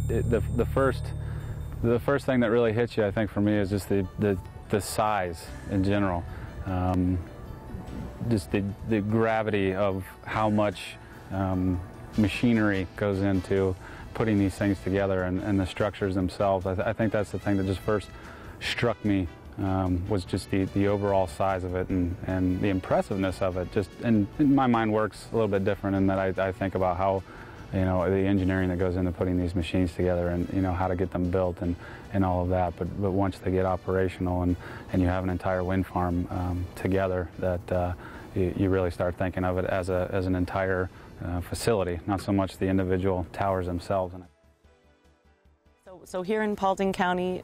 the first thing that really hits you, I think, for me is just the size in general. Just the gravity of how much machinery goes into putting these things together, and the structures themselves. I think that's the thing that just first struck me, was just the overall size of it and the impressiveness of it. And my mind works a little bit different in that I think about how, the engineering that goes into putting these machines together, and how to get them built and all of that. But once they get operational and you have an entire wind farm together, that you really start thinking of it as an entire facility, not so much the individual towers themselves. So here in Paulding County,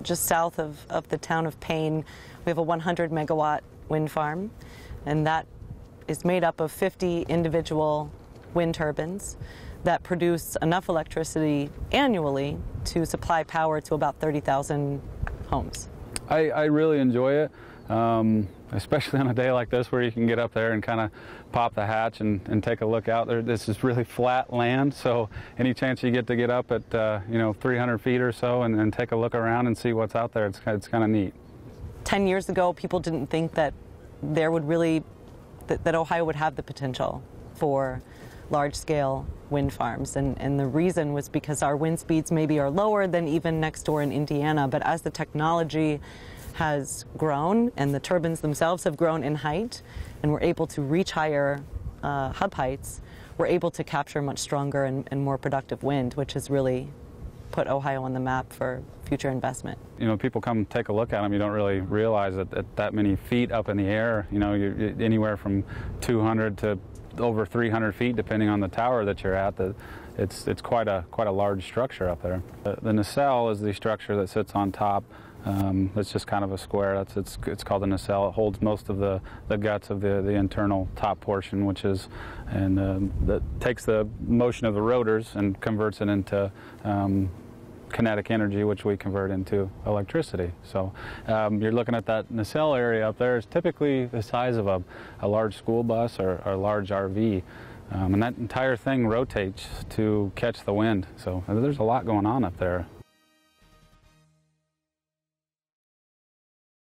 just south of the town of Payne, we have a 100 megawatt wind farm, and that is made up of 50 individual wind turbines that produce enough electricity annually to supply power to about 30,000 homes. I really enjoy it, especially on a day like this where you can get up there and kind of pop the hatch and take a look out there. This is really flat land, so any chance you get to get up at 300 feet or so and take a look around and see what's out there, it's kind of neat. 10 years ago, people didn't think that that Ohio would have the potential for large-scale wind farms, and the reason was because our wind speeds maybe are lower than even next door in Indiana, but as the technology has grown and the turbines themselves have grown in height and we're able to reach higher hub heights, we're able to capture much stronger and more productive wind, which has really put Ohio on the map for future investment. People come take a look at them, you don't really realize that at that many feet up in the air, you're anywhere from 200 to over 300 feet, depending on the tower that you're at. It's quite a large structure up there. The nacelle is the structure that sits on top. It's just kind of a square. It's called a nacelle. It holds most of the guts of the internal top portion, that takes the motion of the rotors and converts it into kinetic energy, which we convert into electricity. So you're looking at that nacelle area up there is typically the size of a large school bus or a large RV. And that entire thing rotates to catch the wind. So there's a lot going on up there.